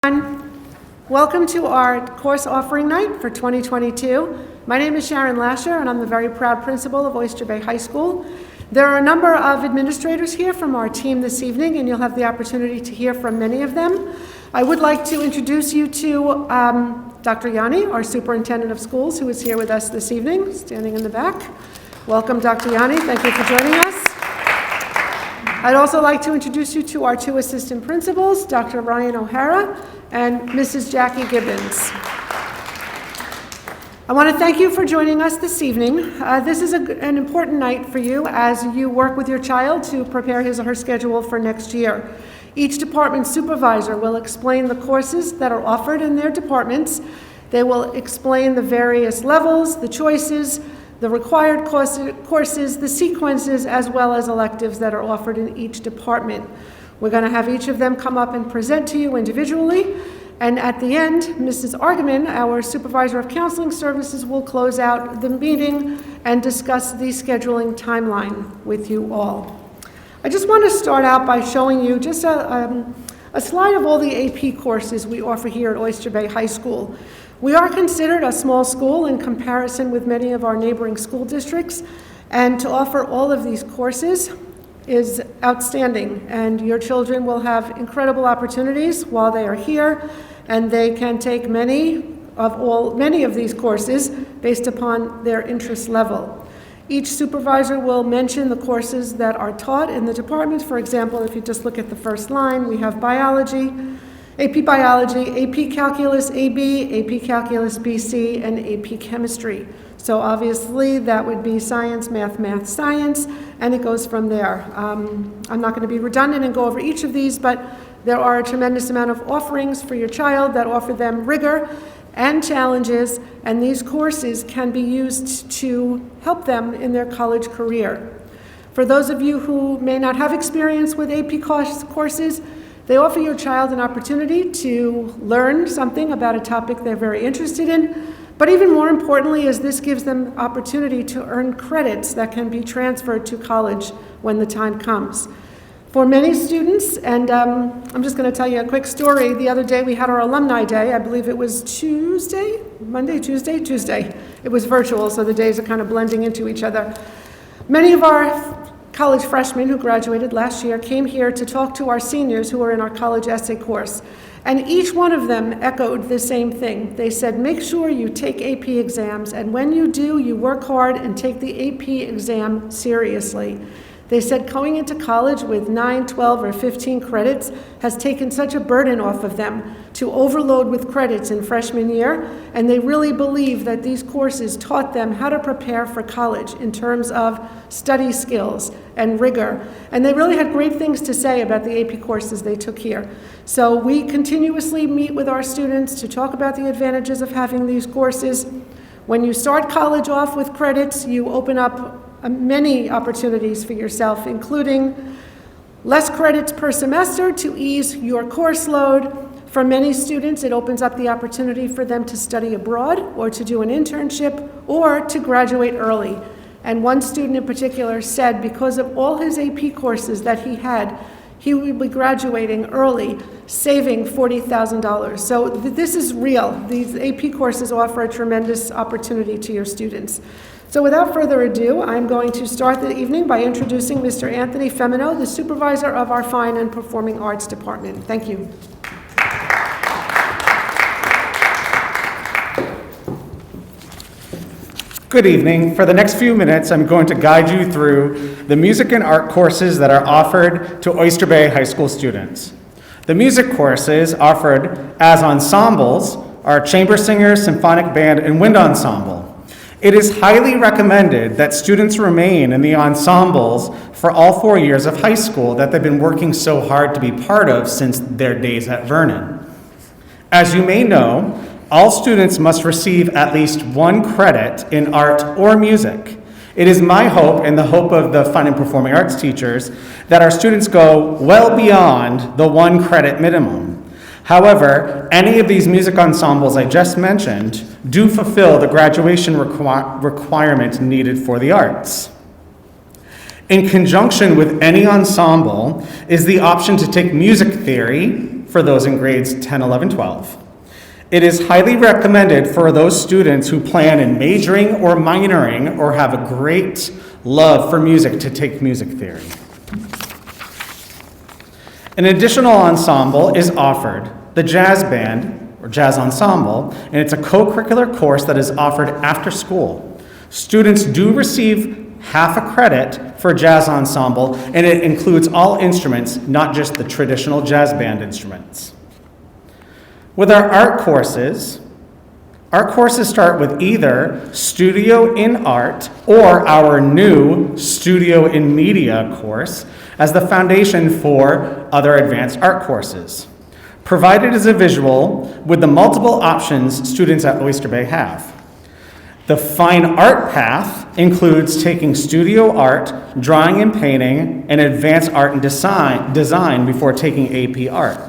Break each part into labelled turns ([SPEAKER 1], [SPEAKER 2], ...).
[SPEAKER 1] Welcome to our course offering night for 2022. My name is Sharon Lasher, and I'm the very proud principal of Oyster Bay High School. There are a number of administrators here from our team this evening, and you'll have the opportunity to hear from many of them. I would like to introduce you to Dr. Yanni, our superintendent of schools, who is here with us this evening, standing in the back. Welcome, Dr. Yanni. Thank you for joining us. I'd also like to introduce you to our two assistant principals, Dr. Ryan O'Hara and Mrs. Jackie Gibbons. I want to thank you for joining us this evening. This is an important night for you as you work with your child to prepare his or her schedule for next year. Each department supervisor will explain the courses that are offered in their departments. They will explain the various levels, the choices, the required courses, the sequences, as well as electives that are offered in each department. We're going to have each of them come up and present to you individually. And at the end, Mrs. Argaman, our Supervisor of Counseling Services, will close out the meeting and discuss the scheduling timeline with you all. I just want to start out by showing you just a slide of all the AP courses we offer here at Oyster Bay High School. We are considered a small school in comparison with many of our neighboring school districts, and to offer all of these courses is outstanding, and your children will have incredible opportunities while they are here, and they can take many of these courses based upon their interest level. Each supervisor will mention the courses that are taught in the department. For example, if you just look at the first line, we have biology, AP Biology, AP Calculus AB, AP Calculus BC, and AP Chemistry. So obviously that would be science, math, science, and it goes from there. I'm not going to be redundant and go over each of these, but there are a tremendous amount of offerings for your child that offer them rigor and challenges, and these courses can be used to help them in their college career. For those of you who may not have experience with AP courses, they offer your child an opportunity to learn something about a topic they're very interested in, but even more importantly is this gives them opportunity to earn credits that can be transferred to college when the time comes. For many students, and I'm just going to tell you a quick story. The other day we had our alumni day. I believe it was Tuesday. It was virtual, so the days are kind of blending into each other. Many of our college freshmen who graduated last year came here to talk to our seniors who are in our college essay course. And each one of them echoed the same thing. They said, make sure you take AP exams, and when you do, you work hard and take the AP exam seriously. They said going into college with 9, 12, or 15 credits has taken such a burden off of them to overload with credits in freshman year, and they really believe that these courses taught them how to prepare for college in terms of study skills and rigor. And they really had great things to say about the AP courses they took here. So we continuously meet with our students to talk about the advantages of having these courses. When you start college off with credits, you open up many opportunities for yourself, including less credits per semester to ease your course load. For many students, it opens up the opportunity for them to study abroad or to do an internship or to graduate early. And one student in particular said because of all his AP courses that he had, he would be graduating early, saving $40,000. So this is real. These AP courses offer a tremendous opportunity to your students. So without further ado, I'm going to start the evening by introducing Mr. Anthony Femino, the supervisor of our Fine and Performing Arts Department. Thank you.
[SPEAKER 2] Good evening. For the next few minutes, I'm going to guide you through the music and art courses that are offered to Oyster Bay High School students. The music courses offered as ensembles are chamber singer, symphonic band, and wind ensemble. It is highly recommended that students remain in the ensembles for all 4 years of high school that they've been working so hard to be part of since their days at Vernon. As you may know, all students must receive at least 1 credit in art or music. It is my hope and the hope of the Fine and Performing Arts teachers that our students go well beyond the 1 credit minimum. However, any of these music ensembles I just mentioned do fulfill the graduation requirement needed for the arts. In conjunction with any ensemble is the option to take music theory, for those in grades 10, 11, 12. It is highly recommended for those students who plan in majoring or minoring or have a great love for music to take music theory. An additional ensemble is offered, the jazz band, or jazz ensemble, and it's a co-curricular course that is offered after school. Students do receive half a credit for jazz ensemble, and it includes all instruments, not just the traditional jazz band instruments. With our art courses start with either Studio in Art or our new Studio in Media course as the foundation for other advanced art courses, provided as a visual with the multiple options students at Oyster Bay have. The fine art path includes taking studio art, drawing and painting, and advanced art and design before taking AP art.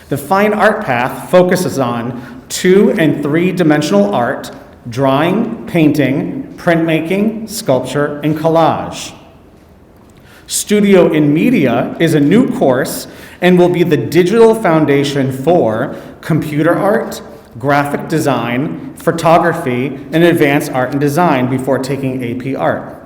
[SPEAKER 2] The fine art path focuses on 2- and 3-dimensional art, drawing, painting, printmaking, sculpture, and collage. Studio in Media is a new course and will be the digital foundation for computer art, graphic design, photography, and advanced art and design before taking AP art.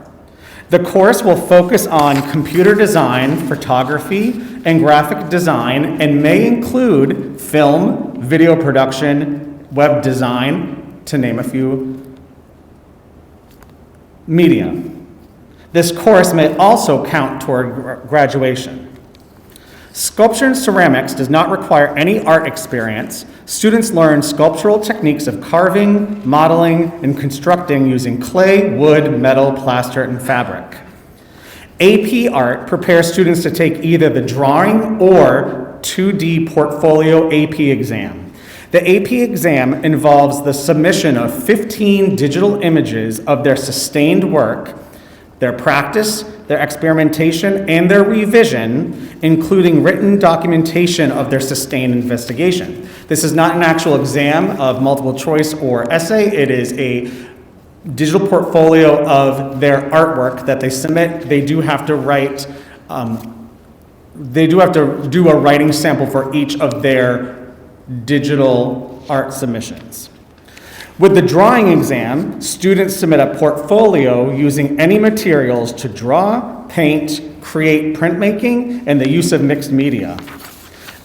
[SPEAKER 2] The course will focus on computer design, photography, and graphic design, and may include film, video production, web design, to name a few media. This course may also count toward graduation. Sculpture and ceramics does not require any art experience. Students learn sculptural techniques of carving, modeling, and constructing using clay, wood, metal, plaster, and fabric. AP Art prepares students to take either the drawing or 2D portfolio AP exam. The AP exam involves the submission of 15 digital images of their sustained work, their practice, their experimentation, and their revision, including written documentation of their sustained investigation. This is not an actual exam of multiple choice or essay. It is a digital portfolio of their artwork that they submit. They do have to write, they do have to do a writing sample for each of their digital art submissions. With the drawing exam, students submit a portfolio using any materials to draw, paint, create printmaking, and the use of mixed media.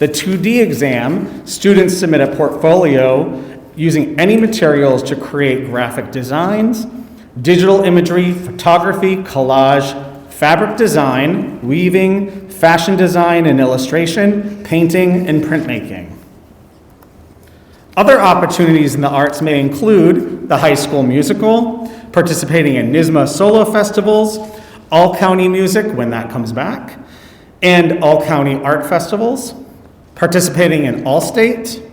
[SPEAKER 2] The 2D exam, students submit a portfolio using any materials to create graphic designs, digital imagery, photography, collage, fabric design, weaving, fashion design and illustration, painting, and printmaking. Other opportunities in the arts may include the high school musical, participating in NYSSMA solo festivals, all-county music when that comes back, and all-county art festivals, participating in All-State,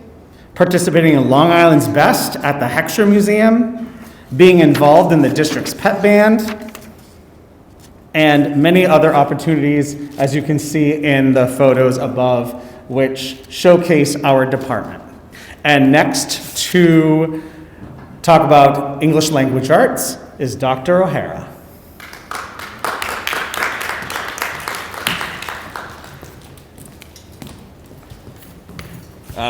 [SPEAKER 2] participating in Long Island's Best at the Heckscher Museum, being involved in the district's pep band, and many other opportunities, as you can see in the photos above, which showcase our department. And next to talk about English language arts is Dr. O'Hara.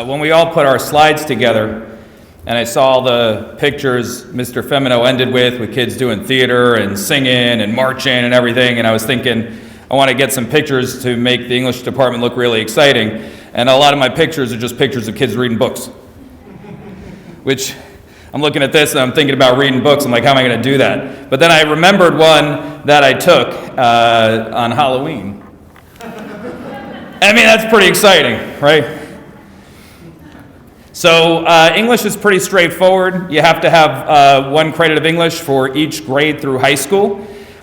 [SPEAKER 3] When we all put our slides together, and I saw the pictures Mr. Femino ended with kids doing theater and singing and marching and everything, and I was thinking, I want to get some pictures to make the English department look really exciting, and a lot of my pictures are just pictures of kids reading books. Which, I'm looking at this and I'm thinking about reading books, I'm like, how am I going to do that? But then I remembered one that I took on Halloween. I mean, that's pretty exciting, right? So English is pretty straightforward. You have to have 1 credit of English for each grade through high school.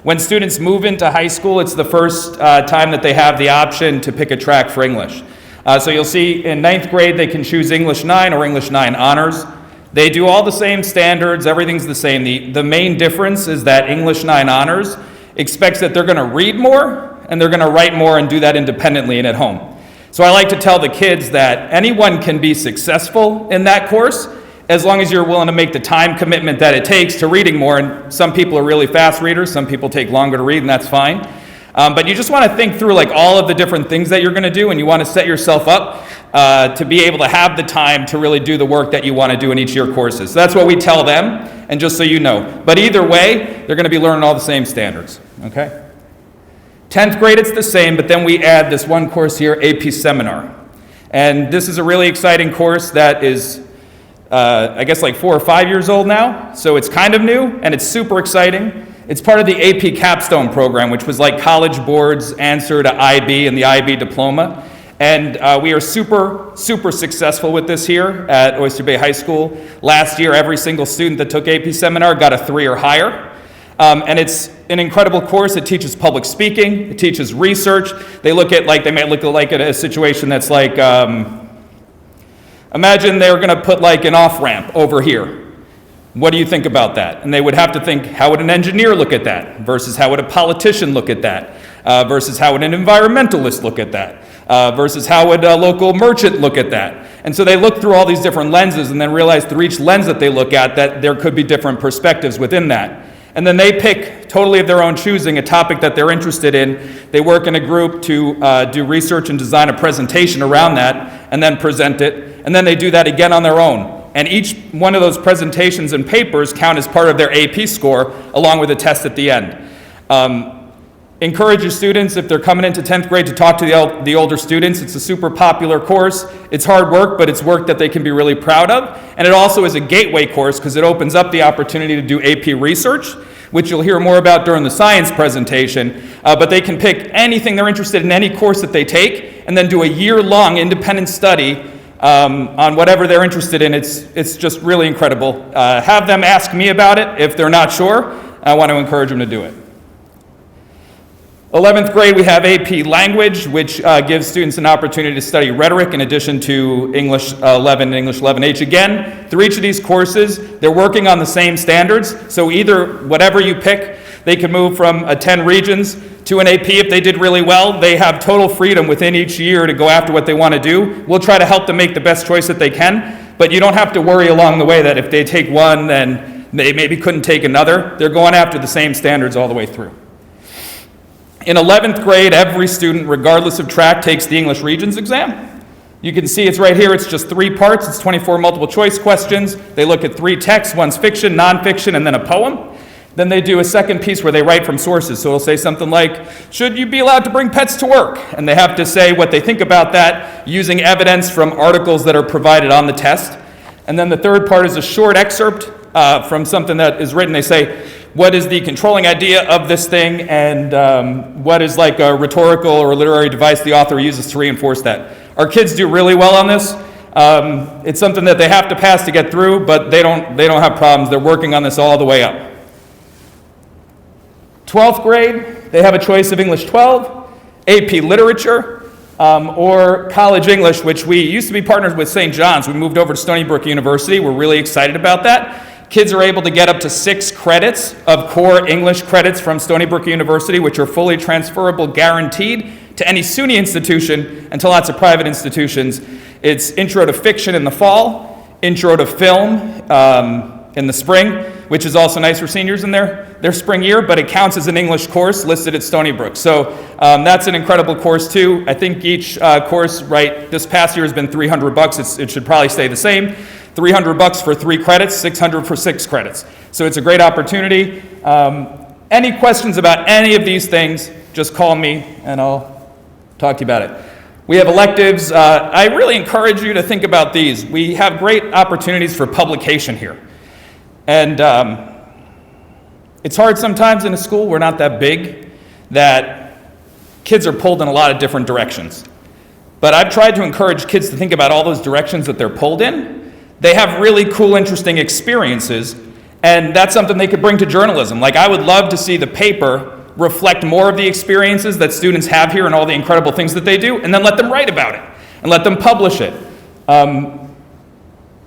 [SPEAKER 3] When students move into high school, it's the first time that they have the option to pick a track for English. So you'll see in 9th grade, they can choose English 9 or English 9 Honors. They do all the same standards, everything's the same. The main difference is that English 9 Honors expects that they're going to read more and they're going to write more and do that independently and at home. So I like to tell the kids that anyone can be successful in that course as long as you're willing to make the time commitment that it takes to reading more. And some people are really fast readers, some people take longer to read, and that's fine. But you just want to think through like all of the different things that you're going to do, and you want to set yourself up to be able to have the time to really do the work that you want to do in each of your courses. So that's what we tell them, and just so you know. But either way, they're going to be learning all the same standards, okay? 10th grade, it's the same, but then we add this one course here, AP Seminar. And this is a really exciting course that is, I guess, like 4 or 5 years old now. So it's kind of new, and it's super exciting. It's part of the AP Capstone program, which was like College Board's answer to IB and the IB diploma. And we are super, super successful with this here at Oyster Bay High School. Last year, every single student that took AP Seminar got a 3 or higher. And it's an incredible course. It teaches public speaking. It teaches research. They look at, like, they might look like at a situation that's like, imagine they're going to put like an off-ramp over here. What do you think about that? And they would have to think, how would an engineer look at that? Versus how would a politician look at that? Versus how would an environmentalist look at that? Versus how would a local merchant look at that? And so they look through all these different lenses and then realize through each lens that they look at that there could be different perspectives within that. And then they pick, totally of their own choosing, a topic that they're interested in. They work in a group to do research and design a presentation around that and then present it. And then they do that again on their own. And each one of those presentations and papers count as part of their AP score, along with a test at the end. Encourage your students, if they're coming into 10th grade, to talk to the older students. It's a super popular course. It's hard work, but it's work that they can be really proud of. And it also is a gateway course because it opens up the opportunity to do AP research, which you'll hear more about during the science presentation. But they can pick anything they're interested in, any course that they take, and then do a year-long independent study on whatever they're interested in. It's just really incredible. Have them ask me about it if they're not sure. I want to encourage them to do it. 11th grade, we have AP Language, which gives students an opportunity to study rhetoric in addition to English 11 and English 11H. Again, through each of these courses, they're working on the same standards. So either whatever you pick, they can move from a 10 regions to an AP if they did really well. They have total freedom within each year to go after what they want to do. We'll try to help them make the best choice that they can, but you don't have to worry along the way that if they take one, then they maybe couldn't take another. They're going after the same standards all the way through. In 11th grade, every student, regardless of track, takes the English Regions exam. You can see it's right here. It's just 3 parts. It's 24 multiple choice questions. They look at 3 texts. One's fiction, nonfiction, and then a poem. Then they do a second piece where they write from sources. So it'll say something like, should you be allowed to bring pets to work? And they have to say what they think about that using evidence from articles that are provided on the test. And then the third part is a short excerpt from something that is written. They say, what is the controlling idea of this thing, and what is like a rhetorical or a literary device the author uses to reinforce that. Our kids do really well on this. It's something that they have to pass to get through, but they don't have problems. They're working on this all the way up. 12th grade, they have a choice of English 12, AP Literature, or College English, which we used to be partners with St. John's. We moved over to Stony Brook University. We're really excited about that. Kids are able to get up to 6 credits of core English credits from Stony Brook University, which are fully transferable, guaranteed to any SUNY institution and to lots of private institutions. It's Intro to Fiction in the fall, Intro to Film in the spring, which is also nice for seniors in their spring year, but it counts as an English course listed at Stony Brook. So that's an incredible course too. I think each course, right, this past year has been $300. It should probably stay the same. $300 for 3 credits, $600 for 6 credits. So it's a great opportunity. Any questions about any of these things, just call me and I'll talk to you about it. We have electives. I really encourage you to think about these. We have great opportunities for publication here. And it's hard sometimes in a school, we're not that big, that kids are pulled in a lot of different directions. But I've tried to encourage kids to think about all those directions that they're pulled in. They have really cool, interesting experiences, and that's something they could bring to journalism. Like, I would love to see the paper reflect more of the experiences that students have here and all the incredible things that they do, and then let them write about it, and let them publish it.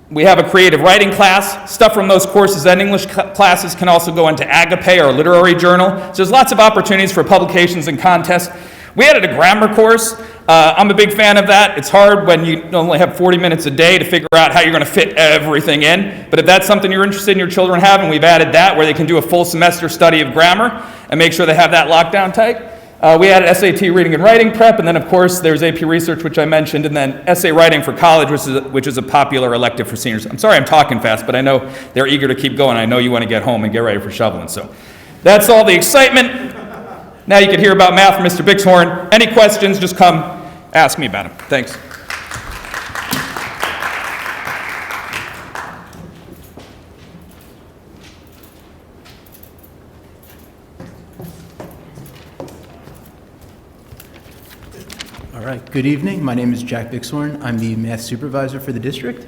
[SPEAKER 3] We have a creative writing class. Stuff from those courses and English classes can also go into Agape, our literary journal. So there's lots of opportunities for publications and contests. We added a grammar course. I'm a big fan of that. It's hard when you only have 40 minutes a day to figure out how you're going to fit everything in. But if that's something you're interested in your children having, we've added that where they can do a full semester study of grammar and make sure they have that locked down tight. We added SAT reading and writing prep, and then of course there's AP research, which I mentioned, and then essay writing for college, which is a popular elective for seniors. I'm sorry I'm talking fast, but I know they're eager to keep going. I know you want to get home and get ready for shoveling. So that's all the excitement. Now you can hear about math from Mr. Bixhorn. Any questions, just come ask me about them. Thanks.
[SPEAKER 4] All right, good evening. My name is Jack Bixhorn. I'm the math supervisor for the district.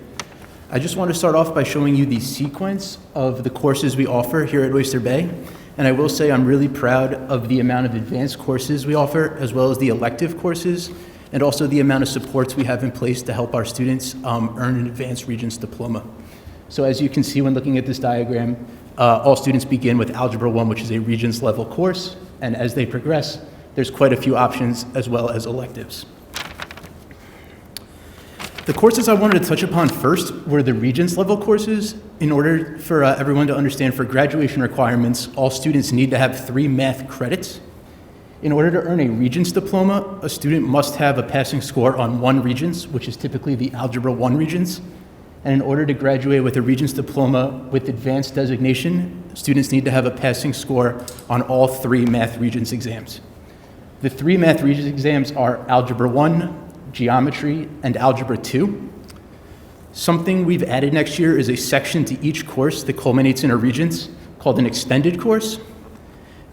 [SPEAKER 4] I just want to start off by showing you the sequence of the courses we offer here at Oyster Bay. And I will say I'm really proud of the amount of advanced courses we offer, as well as the elective courses, and also the amount of supports we have in place to help our students earn an advanced Regents diploma. So as you can see when looking at this diagram, all students begin with Algebra 1, which is a Regents level course, and as they progress, there's quite a few options as well as electives. The courses I wanted to touch upon first were the Regents level courses. In order for everyone to understand, for graduation requirements, all students need to have 3 math credits. In order to earn a Regents diploma, a student must have a passing score on 1 Regents, which is typically the Algebra 1 Regents. And in order to graduate with a Regents diploma with advanced designation, students need to have a passing score on all 3 math Regents exams. The 3 math Regents exams are Algebra 1, Geometry, and Algebra 2. Something we've added next year is a section to each course that culminates in a Regents called an extended course.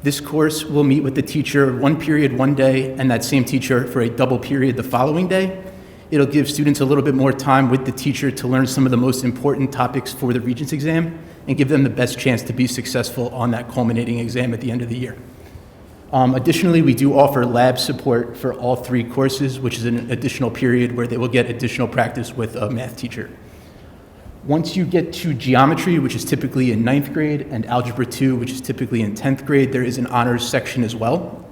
[SPEAKER 4] This course will meet with the teacher 1 period, 1 day, and that same teacher for a double period the following day. It'll give students a little bit more time with the teacher to learn some of the most important topics for the Regents exam and give them the best chance to be successful on that culminating exam at the end of the year. Additionally, we do offer lab support for all 3 courses, which is an additional period where they will get additional practice with a math teacher. Once you get to geometry, which is typically in 9th grade, and algebra 2, which is typically in 10th grade, there is an honors section as well.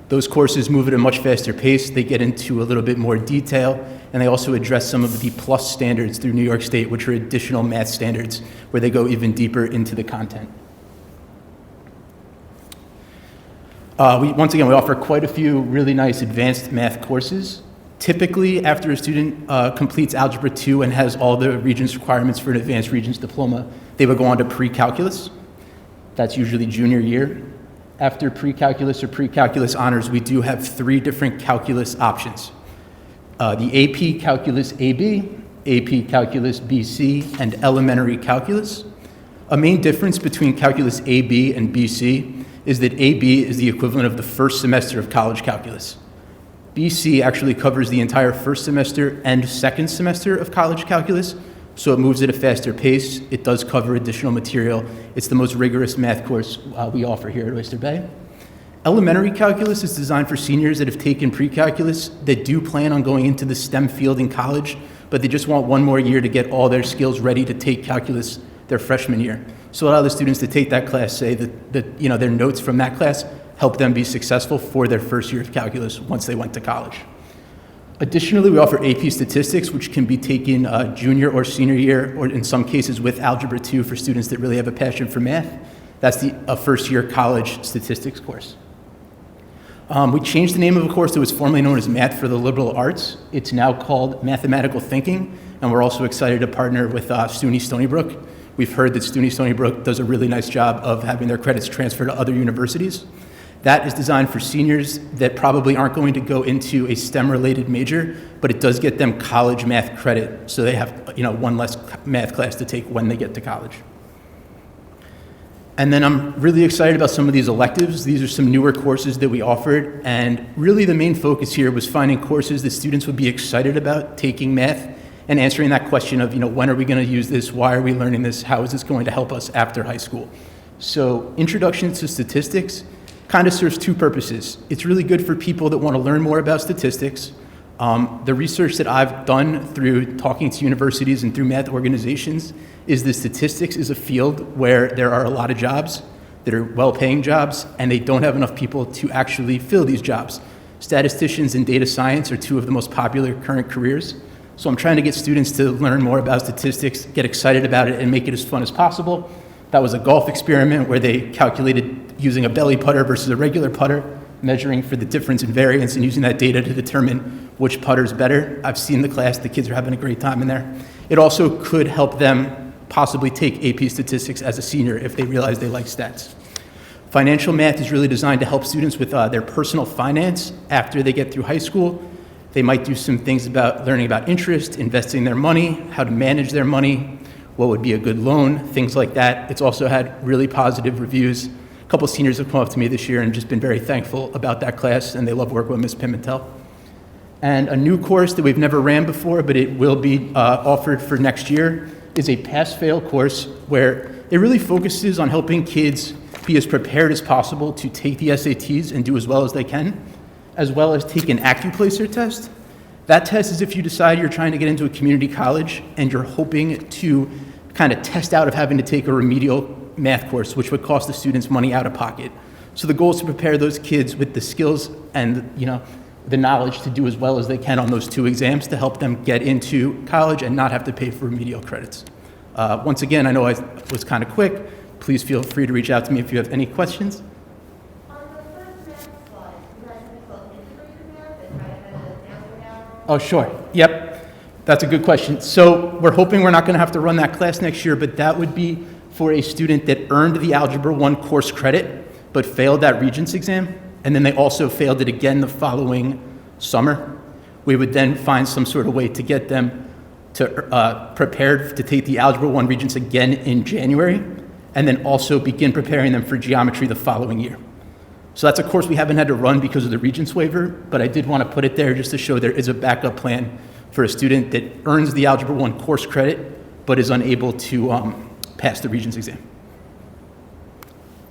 [SPEAKER 4] Those courses move at a much faster pace. They get into a little bit more detail, and they also address some of the plus standards through New York State, which are additional math standards, where they go even deeper into the content. Once again, we offer quite a few really nice advanced math courses. Typically, after a student completes Algebra 2 and has all the Regents requirements for an advanced Regents diploma, they would go on to pre-calculus. That's usually junior year. After pre-calculus or pre-calculus honors, we do have 3 different calculus options. The AP Calculus AB, AP Calculus BC, and Elementary Calculus. A main difference between Calculus AB and BC is that AB is the equivalent of the first semester of college calculus. BC actually covers the entire first semester and second semester of college calculus, so it moves at a faster pace. It does cover additional material. It's the most rigorous math course we offer here at Oyster Bay. Elementary calculus is designed for seniors that have taken pre-calculus that do plan on going into the STEM field in college, but they just want 1 more year to get all their skills ready to take calculus their freshman year. So a lot of the students that take that class say that their notes from that class help them be successful for their first year of calculus once they went to college. Additionally, we offer AP Statistics, which can be taken junior or senior year, or in some cases with Algebra 2 for students that really have a passion for math. That's a first-year college statistics course. We changed the name of a course that was formerly known as Math for the Liberal Arts. It's now called Mathematical Thinking, and we're also excited to partner with SUNY Stony Brook. We've heard that SUNY Stony Brook does a really nice job of having their credits transferred to other universities. That is designed for seniors that probably aren't going to go into a STEM-related major, but it does get them college math credit, so they have 1 less math class to take when they get to college. And then I'm really excited about some of these electives. These are some newer courses that we offered, and really the main focus here was finding courses that students would be excited about taking math and answering that question of, when are we going to use this? Why are we learning this? How is this going to help us after high school? So Introduction to Statistics kind of serves 2 purposes. It's really good for people that want to learn more about statistics. The research that I've done through talking to universities and through math organizations is that statistics is a field where there are a lot of jobs that are well-paying jobs, and they don't have enough people to actually fill these jobs. Statisticians and data science are 2 of the most popular current careers. So I'm trying to get students to learn more about statistics, get excited about it, and make it as fun as possible. That was a golf experiment where they calculated using a belly putter versus a regular putter. measuring for the difference in variance and using that data to determine which putter is better. I've seen the class, the kids are having a great time in there. It also could help them possibly take AP statistics as a senior if they realize they like stats. Financial math is really designed to help students with their personal finance after they get through high school. They might do some things about learning about interest, investing their money, how to manage their money, what would be a good loan, things like that. It's also had really positive reviews. A couple of seniors have come up to me this year and just been very thankful about that class, and they love working with Ms. Pimentel. And a new course that we've never ran before, but it will be offered for next year, is a pass-fail course where it really focuses on helping kids be as prepared as possible to take the SATs and do as well as they can, as well as take an AccuPlacer test. That test is if you decide you're trying to get into a community college and you're hoping to kind of test out of having to take a remedial math course, which would cost the students money out of pocket. So the goal is to prepare those kids with the skills and the knowledge to do as well as they can on those 2 exams to help them get into college and not have to pay for remedial credits. Once again, I know I was kind of quick. Please feel free to reach out to me if you have any questions.
[SPEAKER 5] On the first math slide, you had something called integrated math and right at the downward arrow.
[SPEAKER 4] Oh, sure. Yep. That's a good question. So we're hoping we're not going to have to run that class next year, but that would be for a student that earned the Algebra 1 course credit, but failed that Regents exam, and then they also failed it again the following summer. We would then find some sort of way to get them to prepared to take the Algebra 1 Regents again in January, and then also begin preparing them for geometry the following year. So that's a course we haven't had to run because of the Regents waiver, but I did want to put it there just to show there is a backup plan for a student that earns the Algebra 1 course credit, but is unable to pass the Regents exam.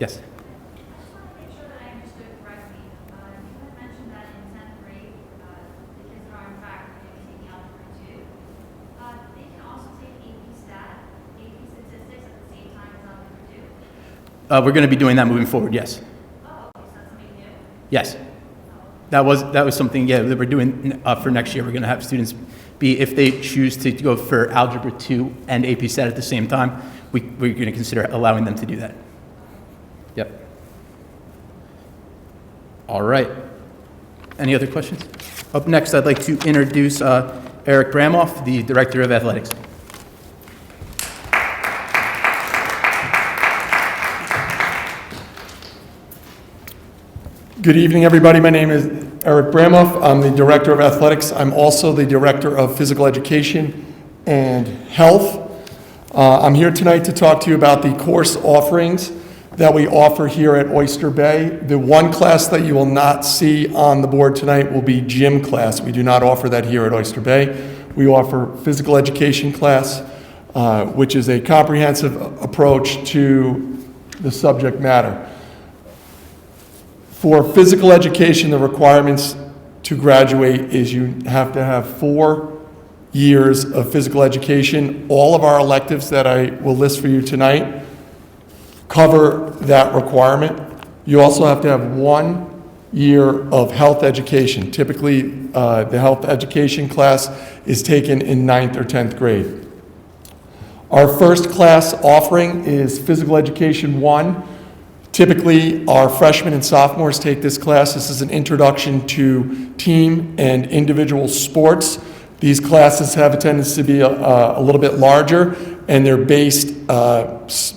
[SPEAKER 4] Yes?
[SPEAKER 6] I just want to make sure that I understood correctly. You had mentioned that in 10th grade, the kids that are in fact going to be taking Algebra 2, they can also take AP Stat, AP Statistics at the same time as Algebra 2?
[SPEAKER 4] We're going to be doing that moving forward, yes.
[SPEAKER 6] Oh, okay, so that's something new?
[SPEAKER 4] Yes. That was something, that we're doing for next year. We're going to have students be, if they choose to go for Algebra 2 and AP Stat at the same time, we're going to consider allowing them to do that. Yep. All right. Any other questions? Up next, I'd like to introduce Eric Bramoff, the Director of Athletics.
[SPEAKER 7] Good evening, everybody. My name is Eric Bramoff. I'm the Director of Athletics. I'm also the Director of Physical Education and Health. I'm here tonight to talk to you about the course offerings that we offer here at Oyster Bay. The one class that you will not see on the board tonight will be gym class. We do not offer that here at Oyster Bay. We offer physical education class, which is a comprehensive approach to the subject matter. For physical education, the requirements to graduate is you have to have 4 years of physical education. All of our electives that I will list for you tonight cover that requirement. You also have to have 1 year of health education. Typically, the health education class is taken in 9th or 10th grade. Our first class offering is Physical Education 1. Typically, our freshmen and sophomores take this class. This is an introduction to team and individual sports. These classes have a tendency to be a little bit larger, and they're based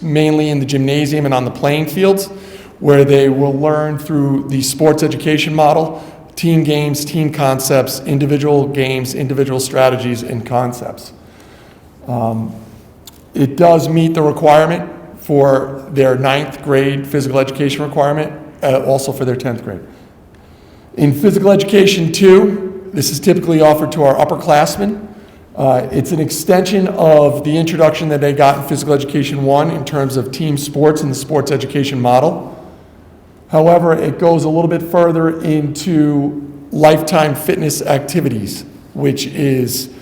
[SPEAKER 7] mainly in the gymnasium and on the playing fields, where they will learn through the sports education model, team games, team concepts, individual games, individual strategies, and concepts. It does meet the requirement for their 9th grade physical education requirement, also for their 10th grade. In Physical Education 2, this is typically offered to our upperclassmen. It's an extension of the introduction that they got in Physical Education 1 in terms of team sports and the sports education model. However, it goes a little bit further into lifetime fitness activities, which is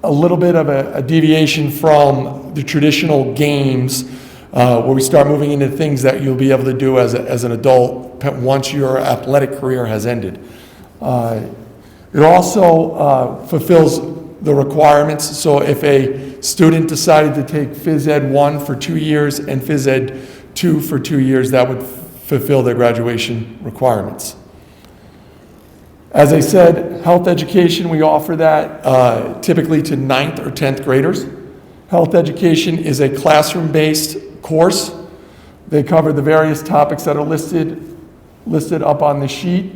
[SPEAKER 7] a little bit of a deviation from the traditional games, where we start moving into things that you'll be able to do as an adult once your athletic career has ended. It also fulfills the requirements. So if a student decided to take Phys Ed 1 for 2 years and Phys Ed 2 for 2 years, that would fulfill their graduation requirements. As I said, health education, we offer that typically to 9th or 10th graders. Health education is a classroom-based course. They cover the various topics that are listed up on the sheet.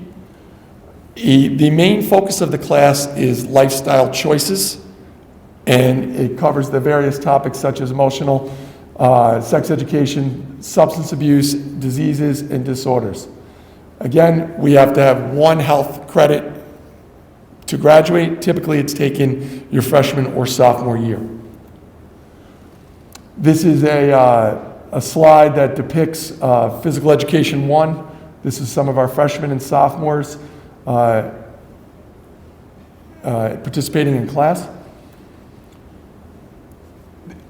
[SPEAKER 7] The main focus of the class is lifestyle choices, and it covers the various topics such as emotional, sex education, substance abuse, diseases, and disorders. Again, we have to have one health credit to graduate. Typically, it's taken your freshman or sophomore year. This is a slide that depicts Physical Education 1. This is some of our freshmen and sophomores participating in class.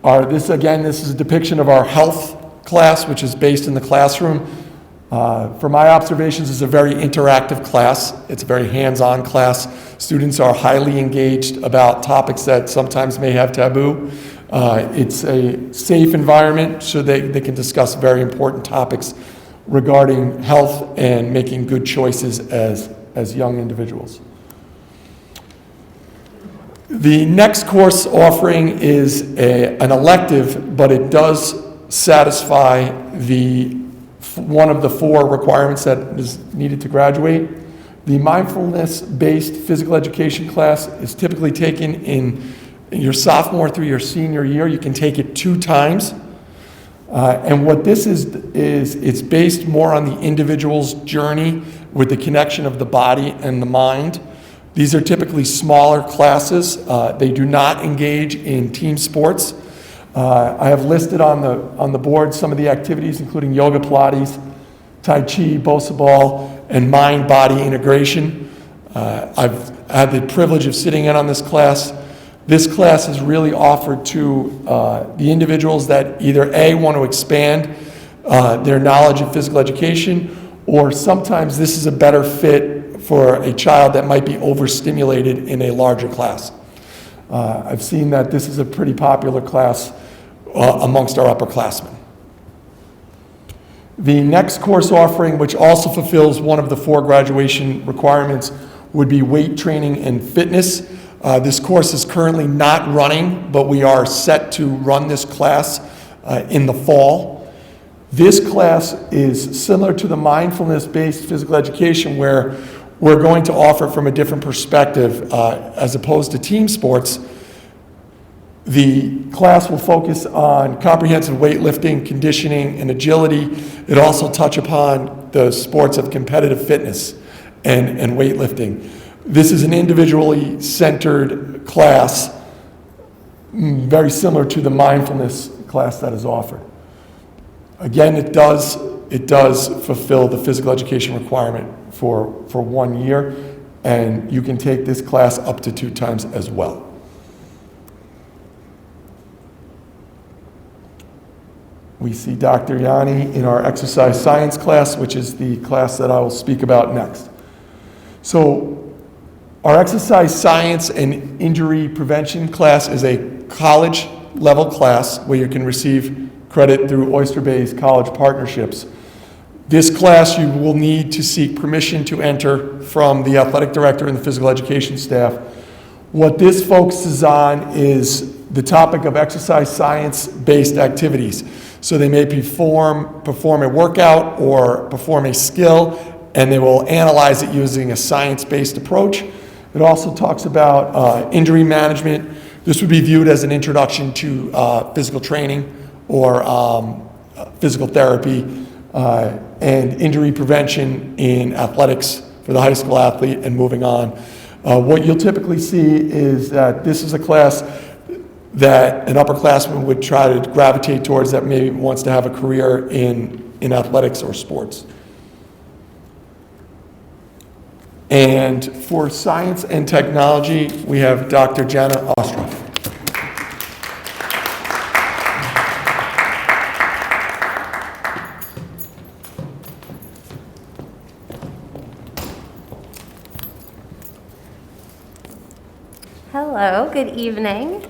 [SPEAKER 7] This is a depiction of our health class, which is based in the classroom. From my observations, it's a very interactive class. It's a very hands-on class. Students are highly engaged about topics that sometimes may have taboo. It's a safe environment so they can discuss very important topics regarding health and making good choices as young individuals. The next course offering is an elective, but it does satisfy one of the 4 requirements that is needed to graduate. The mindfulness-based physical education class is typically taken in your sophomore through your senior year. You can take it 2 times. And what this is it's based more on the individual's journey with the connection of the body and the mind. These are typically smaller classes. They do not engage in team sports. I have listed on the board some of the activities, including yoga, Pilates, Tai Chi, Bosa Ball, and mind-body integration. I've had the privilege of sitting in on this class. This class is really offered to the individuals that either A, want to expand their knowledge of physical education, or sometimes this is a better fit for a child that might be overstimulated in a larger class. I've seen that this is a pretty popular class amongst our upperclassmen. The next course offering, which also fulfills one of the 4 graduation requirements, would be weight training and fitness. This course is currently not running, but we are set to run this class in the fall. This class is similar to the mindfulness-based physical education, where we're going to offer from a different perspective. As opposed to team sports, the class will focus on comprehensive weightlifting, conditioning, and agility. It also touch upon the sports of competitive fitness and weightlifting. This is an individually centered class, very similar to the mindfulness class that is offered. Again, it does fulfill the physical education requirement for 1 year, and you can take this class up to 2 times as well. We see Dr. Yanni in our exercise science class, which is the class that I will speak about next. So our exercise science and injury prevention class is a college level class where you can receive credit through Oyster Bay's college partnerships. This class you will need to seek permission to enter from the athletic director and the physical education staff. What this focuses on is the topic of exercise science-based activities. So they may perform a workout or perform a skill, and they will analyze it using a science-based approach. It also talks about injury management. This would be viewed as an introduction to physical training or physical therapy and injury prevention in athletics for the high school athlete and moving on. What you'll typically see is that this is a class that an upperclassman would try to gravitate towards that maybe wants to have a career in athletics or sports. And for science and technology, we have Dr. Jana Ostroff.
[SPEAKER 8] Hello, good evening.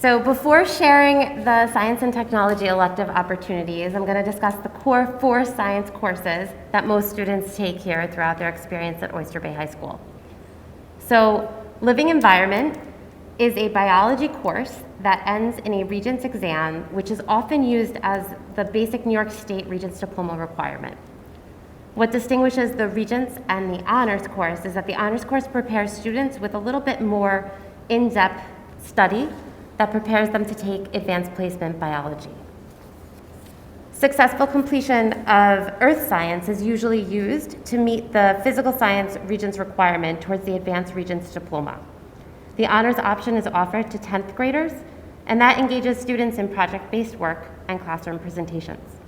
[SPEAKER 8] So before sharing the science and technology elective opportunities, I'm going to discuss the core 4 science courses that most students take here throughout their experience at Oyster Bay High School. So living environment is a biology course that ends in a Regents exam, which is often used as the basic New York State Regents diploma requirement. What distinguishes the Regents and the honors course is that the honors course prepares students with a little bit more in-depth study that prepares them to take advanced placement biology. Successful completion of earth science is usually used to meet the physical science Regents requirement towards the advanced Regents diploma. The honors option is offered to 10th graders, and that engages students in project-based work and classroom presentations.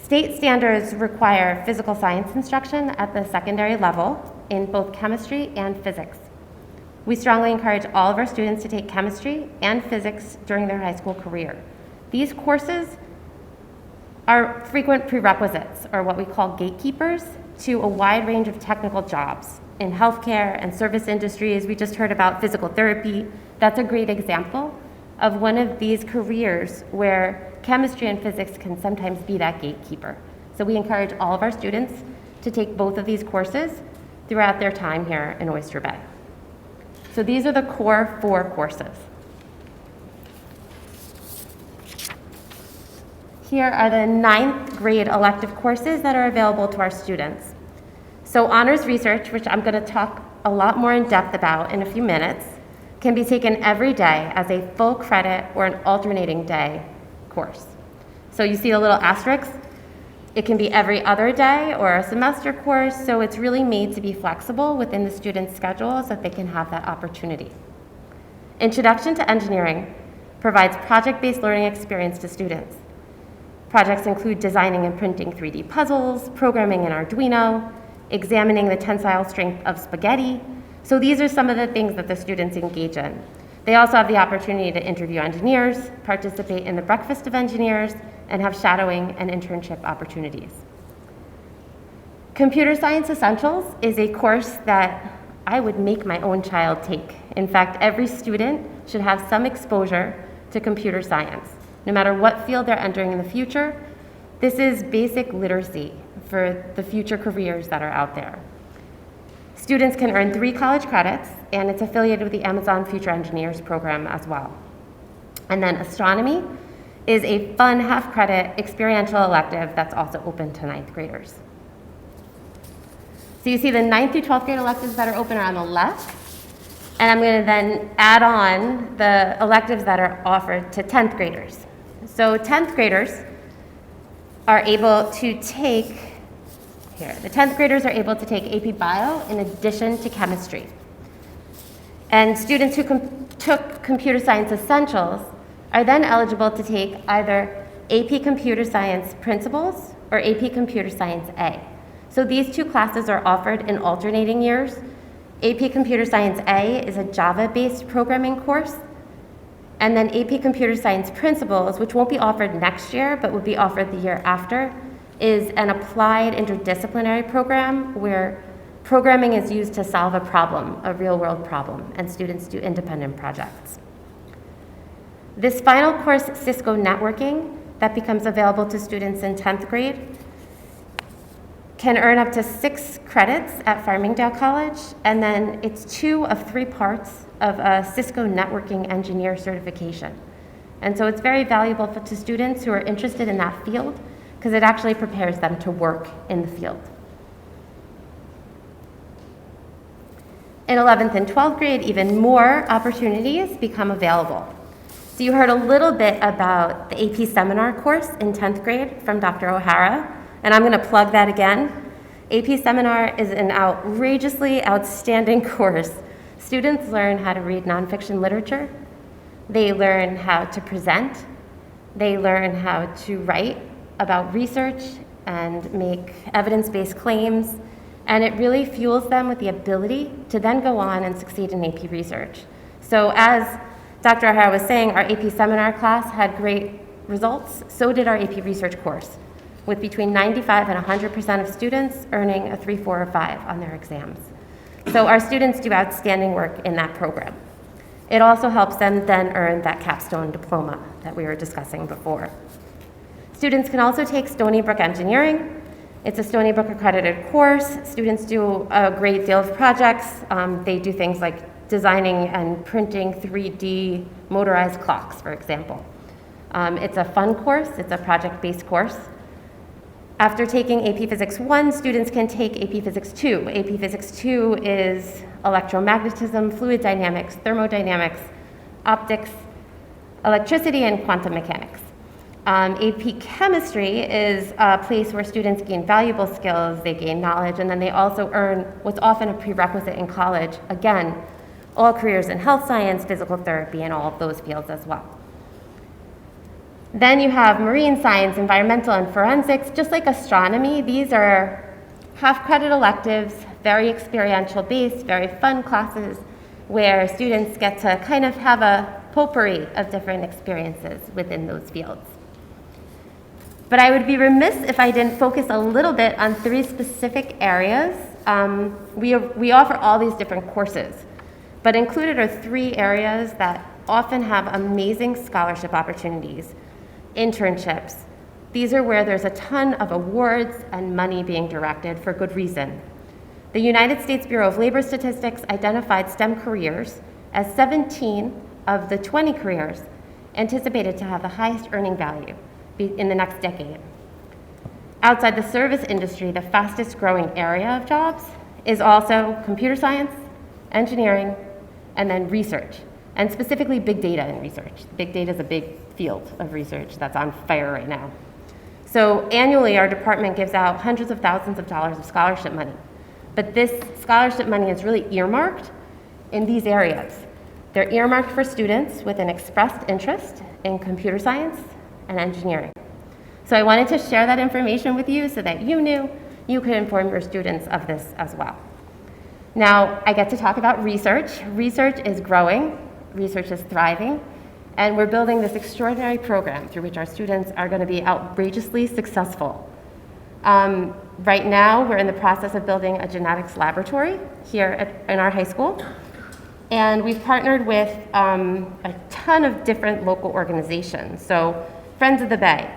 [SPEAKER 8] State standards require physical science instruction at the secondary level in both chemistry and physics. We strongly encourage all of our students to take chemistry and physics during their high school career. These courses are frequent prerequisites, or what we call gatekeepers, to a wide range of technical jobs in healthcare and service industries. We just heard about physical therapy. That's a great example of one of these careers where chemistry and physics can sometimes be that gatekeeper. So we encourage all of our students to take both of these courses throughout their time here in Oyster Bay. So these are the core 4 courses. Here are the 9th grade elective courses that are available to our students. So honors research, which I'm going to talk a lot more in depth about in a few minutes, can be taken every day as a full credit or an alternating day course. So you see the little asterisks. It can be every other day or a semester course, so it's really made to be flexible within the student's schedule so that they can have that opportunity. Introduction to Engineering provides project-based learning experience to students. Projects include designing and printing 3D puzzles, programming in Arduino, examining the tensile strength of spaghetti. So these are some of the things that the students engage in. They also have the opportunity to interview engineers, participate in the Breakfast of Engineers, and have shadowing and internship opportunities. Computer Science Essentials is a course that I would make my own child take. In fact, every student should have some exposure to computer science. No matter what field they're entering in the future, this is basic literacy for the future careers that are out there. Students can earn 3 college credits, and it's affiliated with the Amazon Future Engineers program as well. And then astronomy is a fun half-credit experiential elective that's also open to 9th graders. So you see the 9th through 12th grade electives that are open are on the left, and I'm going to then add on the electives that are offered to 10th graders. So 10th graders are able to take, the 10th graders are able to take AP Bio in addition to chemistry. And students who took Computer Science Essentials are then eligible to take either AP Computer Science Principles or AP Computer Science A. So these 2 classes are offered in alternating years. AP Computer Science A is a Java-based programming course, and then AP Computer Science Principles, which won't be offered next year but will be offered the year after, is an applied interdisciplinary program where programming is used to solve a problem, a real-world problem, and students do independent projects. This final course, Cisco Networking, that becomes available to students in 10th grade, can earn up to 6 credits at Farmingdale College, and then it's 2 of 3 parts of a Cisco Networking Engineer certification. And so it's very valuable to students who are interested in that field because it actually prepares them to work in the field. In 11th and 12th grade, even more opportunities become available. So you heard a little bit about the AP Seminar course in 10th grade from Dr. O'Hara, and I'm going to plug that again. AP Seminar is an outrageously outstanding course. Students learn how to read nonfiction literature. They learn how to present. They learn how to write about research and make evidence-based claims, and it really fuels them with the ability to then go on and succeed in AP research. So as Dr. O'Hara was saying, our AP Seminar class had great results. So did our AP Research course, with between 95 and 100% of students earning a 3, 4, or 5 on their exams. So our students do outstanding work in that program. It also helps them then earn that capstone diploma that we were discussing before. Students can also take Stony Brook Engineering. It's a Stony Brook accredited course. Students do a great deal of projects. They do things like designing and printing 3D motorized clocks, for example. It's a fun course. It's a project-based course. After taking AP Physics 1, students can take AP Physics 2. AP Physics 2 is electromagnetism, fluid dynamics, thermodynamics, optics, electricity, and quantum mechanics. AP Chemistry is a place where students gain valuable skills, they gain knowledge, and then they also earn what's often a prerequisite in college. Again, all careers in health science, physical therapy, and all of those fields as well. Then you have marine science, environmental, and forensics. Just like astronomy, these are half-credit electives, very experiential based, very fun classes where students get to kind of have a potpourri of different experiences within those fields. But I would be remiss if I didn't focus a little bit on 3 specific areas. We offer all these different courses, but included are 3 areas that often have amazing scholarship opportunities. Internships. These are where there's a ton of awards and money being directed for good reason. The United States Bureau of Labor Statistics identified STEM careers as 17 of the 20 careers anticipated to have the highest earning value in the next decade. Outside the service industry, the fastest growing area of jobs is also computer science, engineering, and then research, and specifically big data and research. Big data is a big field of research that's on fire right now. So annually, our department gives out hundreds of thousands of dollars of scholarship money. But this scholarship money is really earmarked in these areas. They're earmarked for students with an expressed interest in computer science and engineering. So I wanted to share that information with you so that you knew you could inform your students of this as well. Now, I get to talk about research. Research is growing, research is thriving, and we're building this extraordinary program through which our students are going to be outrageously successful. Right now, we're in the process of building a genetics laboratory here in our high school. And we've partnered with a ton of different local organizations. So Friends of the Bay,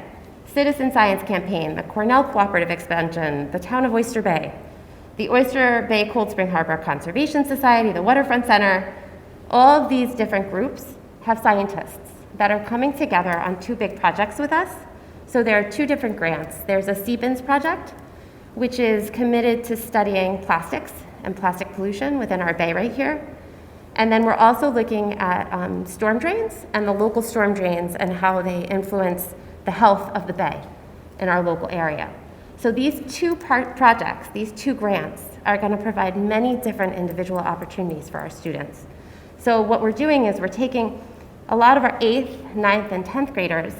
[SPEAKER 8] Citizen Science Campaign, the Cornell Cooperative Expansion, the Town of Oyster Bay, the Oyster Bay Cold Spring Harbor Conservation Society, the Waterfront Center. All of these different groups have scientists that are coming together on 2 big projects with us. So there are 2 different grants. There's a CBINS project, which is committed to studying plastics and plastic pollution within our bay right here. And then we're also looking at storm drains and the local storm drains and how they influence the health of the bay in our local area. So these 2 projects, these 2 grants, are going to provide many different individual opportunities for our students. So what we're doing is we're taking a lot of our 8th, 9th, and 10th graders,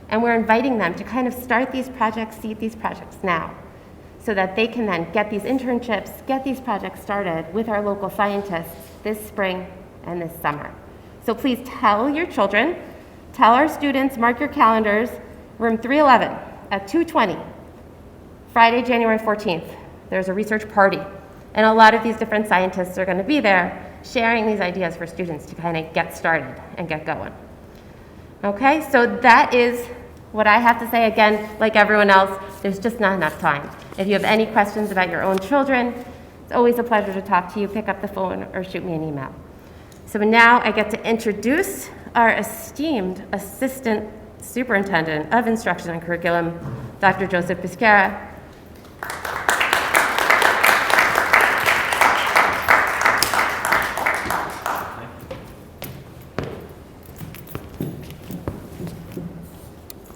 [SPEAKER 8] and we're inviting them to kind of start these projects, seed these projects now, so that they can then get these internships, get these projects started with our local scientists this spring and this summer. So please tell your children, tell our students, mark your calendars, room 311 at 2:20, Friday, January 14th. There's a research party, and a lot of these different scientists are going to be there sharing these ideas for students to kind of get started and get going. Okay, so that is what I have to say. Again, like everyone else, there's just not enough time. If you have any questions about your own children, it's always a pleasure to talk to you. Pick up the phone or shoot me an email. So now I get to introduce our esteemed Assistant Superintendent of Instruction and Curriculum, Dr. Joseph Pescara.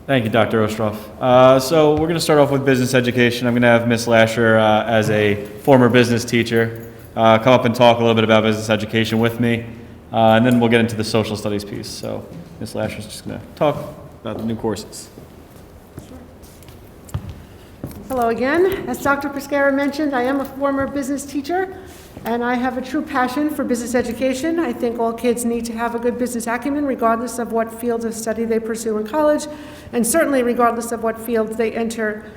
[SPEAKER 9] Thank you, Dr. Ostroff. So we're going to start off with business education. I'm going to have Ms. Lasher, as a former business teacher, come up and talk a little bit about business education with me, and then we'll get into the social studies piece. So Ms. Lasher is just going to talk about the new courses.
[SPEAKER 1] Hello again. As Dr. Pescara mentioned, I am a former business teacher, and I have a true passion for business education. I think all kids need to have a good business acumen, regardless of what field of study they pursue in college, and certainly regardless of what fields they enter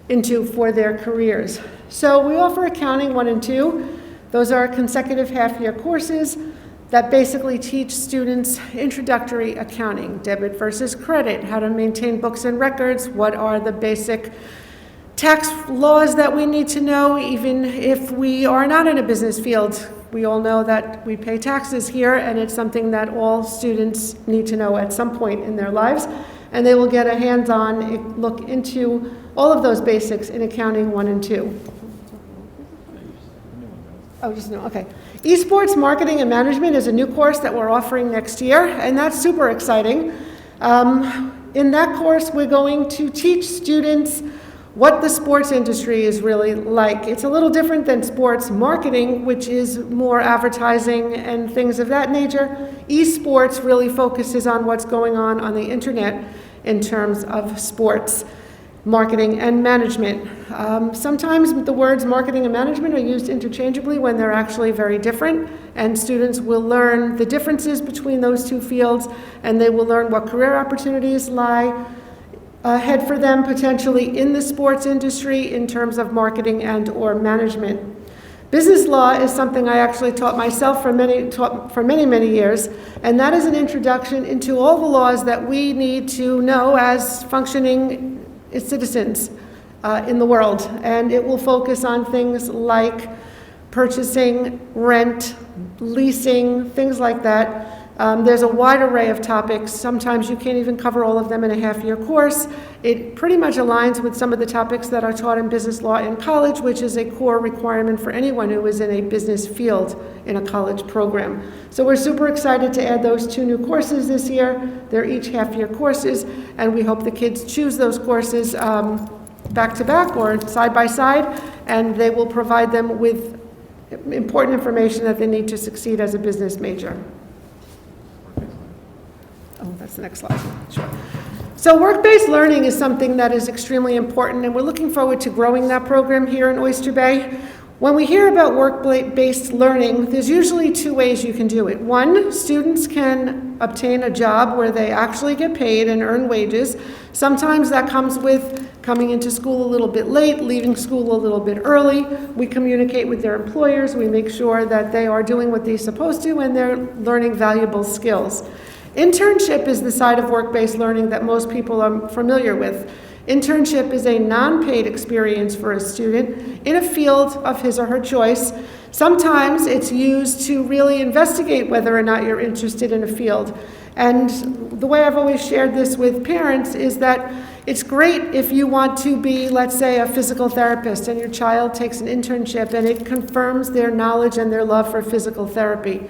[SPEAKER 1] into for their careers. So we offer accounting 1 and 2. Those are consecutive half-year courses. that basically teach students introductory accounting, debit versus credit, how to maintain books and records, what are the basic tax laws that we need to know, even if we are not in a business field. We all know that we pay taxes here, and it's something that all students need to know at some point in their lives, and they will get a hands-on look into all of those basics in Accounting 1 and 2. Oh, just no, okay. Esports Marketing and Management is a new course that we're offering next year, and that's super exciting. In that course, we're going to teach students what the sports industry is really like. It's a little different than sports marketing, which is more advertising and things of that nature. Esports really focuses on what's going on the internet in terms of sports marketing and management. Sometimes the words marketing and management are used interchangeably when they're actually very different, and students will learn the differences between those two fields, and they will learn what career opportunities lie ahead for them potentially in the sports industry in terms of marketing and or management. Business law is something I actually taught myself for many years, and that is an introduction into all the laws that we need to know as functioning citizens in the world. And it will focus on things like purchasing, rent, leasing, things like that. There's a wide array of topics. Sometimes you can't even cover all of them in a half-year course. It pretty much aligns with some of the topics that are taught in business law in college, which is a core requirement for anyone who is in a business field in a college program. So we're super excited to add those 2 new courses this year. They're each half-year courses, and we hope the kids choose those courses back-to-back or side-by-side, and they will provide them with important information that they need to succeed as a business major. Oh, that's the next slide. Sure. So work-based learning is something that is extremely important, and we're looking forward to growing that program here in Oyster Bay. When we hear about work-based learning, there's usually 2 ways you can do it. One, students can obtain a job where they actually get paid and earn wages. Sometimes that comes with coming into school a little bit late, leaving school a little bit early. We communicate with their employers. We make sure that they are doing what they're supposed to and they're learning valuable skills. Internship is the side of work-based learning that most people are familiar with. Internship is a non-paid experience for a student in a field of his or her choice. Sometimes it's used to really investigate whether or not you're interested in a field. And the way I've always shared this with parents is that it's great if you want to be, let's say, a physical therapist and your child takes an internship and it confirms their knowledge and their love for physical therapy.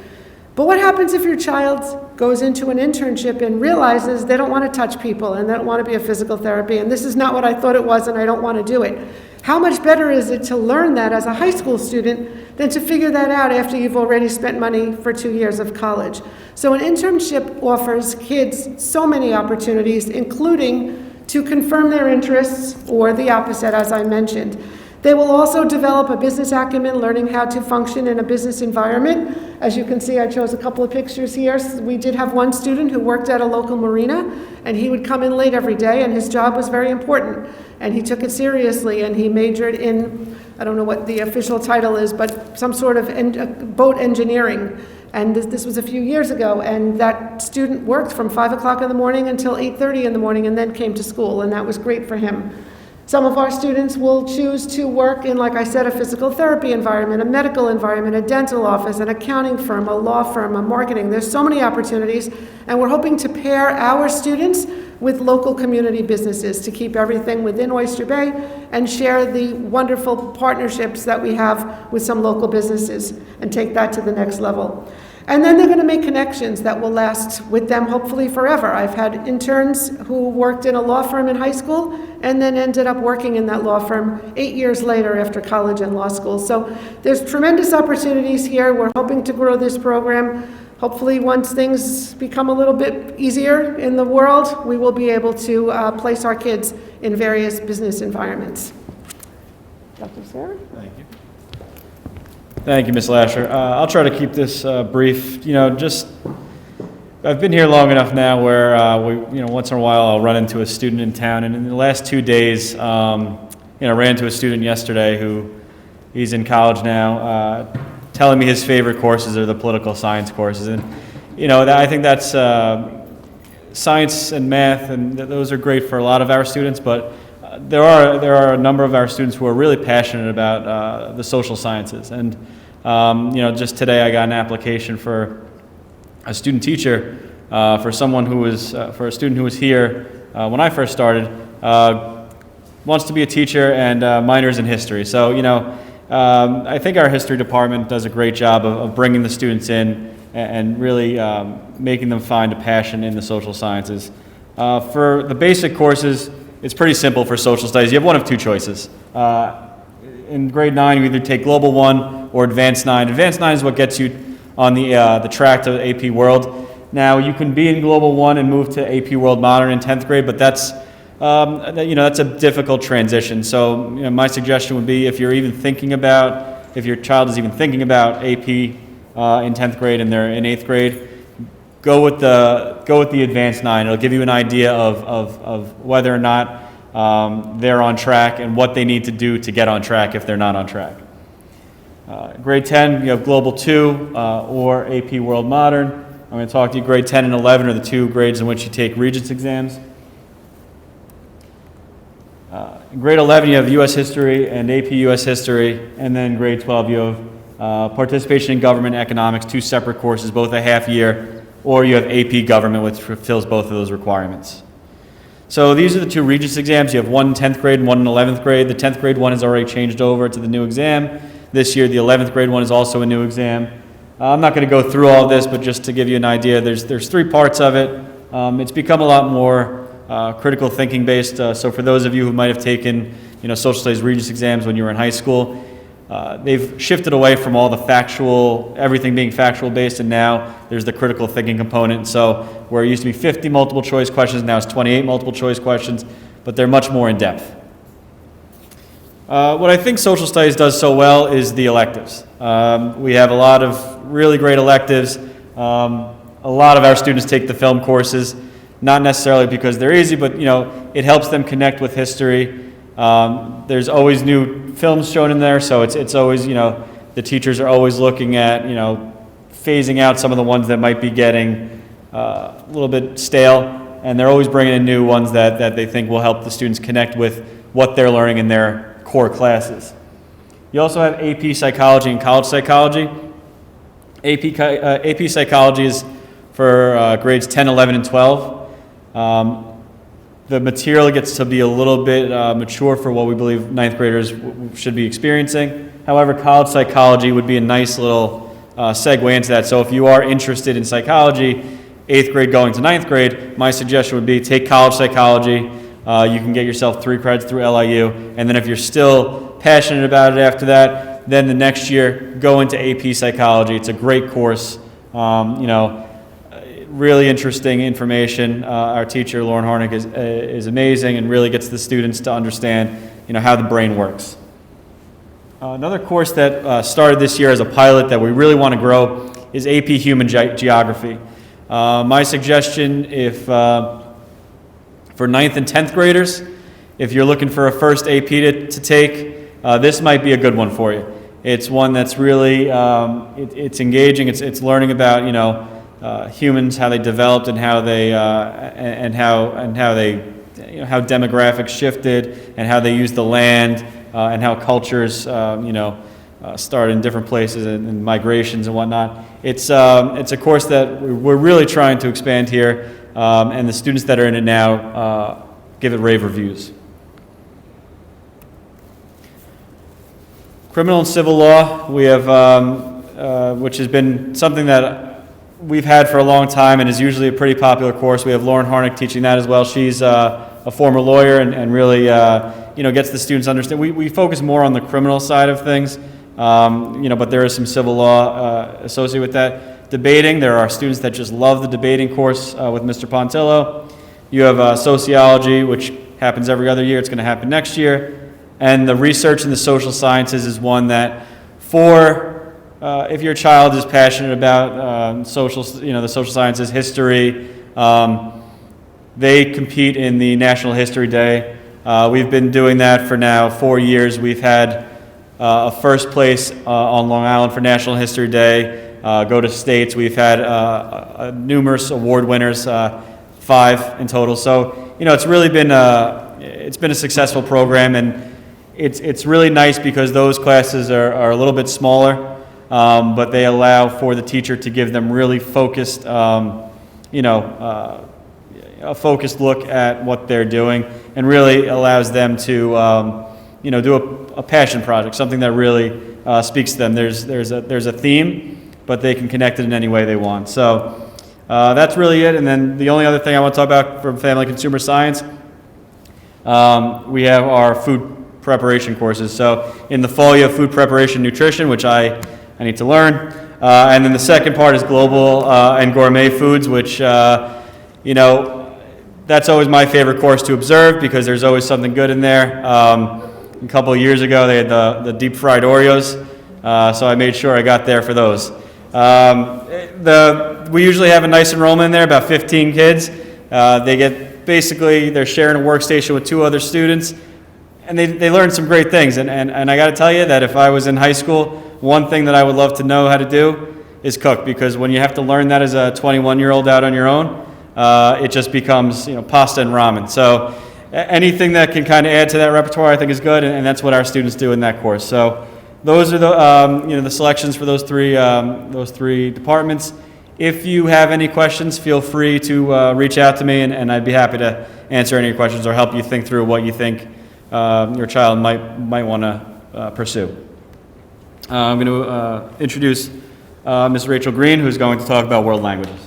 [SPEAKER 1] But what happens if your child goes into an internship and realizes they don't want to touch people and they don't want to be a physical therapy and this is not what I thought it was and I don't want to do it? How much better is it to learn that as a high school student than to figure that out after you've already spent money for 2 years of college? So an internship offers kids so many opportunities, including to confirm their interests or the opposite, as I mentioned. They will also develop a business acumen, learning how to function in a business environment. As you can see, I chose a couple of pictures here. We did have one student who worked at a local marina, and he would come in late every day, and his job was very important. And he took it seriously, and he majored in, I don't know what the official title is, but some sort of boat engineering. And this was a few years ago, and that student worked from 5 o'clock in the morning until 8:30 in the morning, and then came to school, and that was great for him. Some of our students will choose to work in, like I said, a physical therapy environment, a medical environment, a dental office, an accounting firm, a law firm, a marketing. There's so many opportunities, and we're hoping to pair our students with local community businesses to keep everything within Oyster Bay and share the wonderful partnerships that we have with some local businesses and take that to the next level. And then they're going to make connections that will last with them hopefully forever. I've had interns who worked in a law firm in high school and then ended up working in that law firm 8 years later after college and law school. So there's tremendous opportunities here. We're hoping to grow this program. Hopefully once things become a little bit easier in the world, we will be able to place our kids in various business environments. Dr. Sarah?
[SPEAKER 9] Thank you. Thank you, Ms. Lasher. I'll try to keep this brief. I've been here long enough now where once in a while I'll run into a student in town, and in the last 2 days, I ran into a student yesterday he's in college now, telling me his favorite courses are the political science courses. And, I think that's science and math, and those are great for a lot of our students, but there are a number of our students who are really passionate about the social sciences. And, just today I got an application for a student teacher for a student who was here when I first started, wants to be a teacher and minors in history. So, I think our history department does a great job of bringing the students in and really making them find a passion in the social sciences. For the basic courses, it's pretty simple for social studies. You have one of two choices. In grade 9, you either take Global 1 or Advanced 9. Advanced 9 is what gets you on the track to AP World. Now, you can be in Global 1 and move to AP World Modern in 10th grade, but that's a difficult transition. So, my suggestion would be if your child is even thinking about AP in 10th grade and they're in 8th grade, go with the Advanced 9. It'll give you an idea of whether or not they're on track and what they need to do to get on track if they're not on track. Grade 10, you have Global 2 or AP World Modern. I'm going to talk to you. Grade 10 and 11 are the two grades in which you take Regents exams. In grade 11, you have U.S. History and AP U.S. History, and then grade 12, you have Participation in Government Economics, two separate courses, both a half year, or you have AP Government, which fulfills both of those requirements. So these are the two Regents exams. You have one in 10th grade and one in 11th grade. The 10th grade one has already changed over to the new exam. This year, the 11th grade one is also a new exam. I'm not going to go through all of this, but just to give you an idea, there's three parts of it. It's become a lot more critical thinking based. So for those of you who might have taken, social studies Regents exams when you were in high school, they've shifted away from all the everything being factual based, and now there's the critical thinking component. So where it used to be 50 multiple choice questions, now it's 28 multiple choice questions, but they're much more in depth. What I think social studies does so well is the electives. We have a lot of really great electives. A lot of our students take the film courses, not necessarily because they're easy, but it helps them connect with history. There's always new films shown in there, so it's always, the teachers are always looking at, phasing out some of the ones that might be getting a little bit stale, and they're always bringing in new ones that they think will help the students connect with what they're learning in their core classes. You also have AP Psychology and College Psychology. AP Psychology is for grades 10, 11, and 12. The material gets to be a little bit mature for what we believe ninth graders should be experiencing. However, College Psychology would be a nice little segue into that. So if you are interested in psychology, 8th grade going to 9th grade, my suggestion would be take College Psychology. You can get yourself 3 credits through LIU, and then if you're still passionate about it after that, then the next year go into AP Psychology. It's a great course, really interesting information. Our teacher, Lauren Harnick, is amazing and really gets the students to understand, how the brain works. Another course that started this year as a pilot that we really want to grow is AP Human Geography. My suggestion, for 9th and 10th graders, if you're looking for a first AP to take, this might be a good one for you. It's one that's really, it's engaging. It's learning about, humans, how they developed and how they, how demographics shifted and how they used the land and how cultures, started in different places and migrations and whatnot. It's a course that we're really trying to expand here. And the students that are in it now give it rave reviews. Criminal and civil law, we have, which has been something that we've had for a long time and is usually a pretty popular course. We have Lauren Harnick teaching that as well. She's a former lawyer and really, gets the students to understand. We focus more on the criminal side of things, but there is some civil law associated with that. Debating, there are students that just love the debating course with Mr. Pontillo. You have sociology, which happens every other year. It's going to happen next year. And the research in the social sciences is one that, if your child is passionate about the social sciences, history, they compete in the National History Day. We've been doing that for now 4 years. We've had a first place on Long Island for National History Day, go to states. We've had numerous award winners, 5 in total. So, it's really been it's been a successful program, and it's really nice because those classes are a little bit smaller, but they allow for the teacher to give them really focused, a focused look at what they're doing, and really allows them to, do a passion project, something that really speaks to them. There's a theme, but they can connect it in any way they want. So that's really it. And then the only other thing I want to talk about from Family Consumer Science, we have our food preparation courses. So in the fall, you have food preparation nutrition, which I need to learn. And then the second part is global and gourmet foods, which, that's always my favorite course to observe because there's always something good in there. A couple of years ago, they had the deep fried Oreos, so I made sure I got there for those. We usually have a nice enrollment in there, about 15 kids. They're sharing a workstation with 2 other students, and they learn some great things. And I got to tell you that if I was in high school, one thing that I would love to know how to do is cook, because when you have to learn that as a 21-year-old out on your own, it just becomes pasta and ramen. So anything that can kind of add to that repertoire, I think, is good, and that's what our students do in that course. So those are the selections for those three departments. If you have any questions, feel free to reach out to me, and I'd be happy to answer any questions or help you think through what you think your child might want to pursue. I'm going to introduce Ms. Rachel Green, who's going to talk about world languages.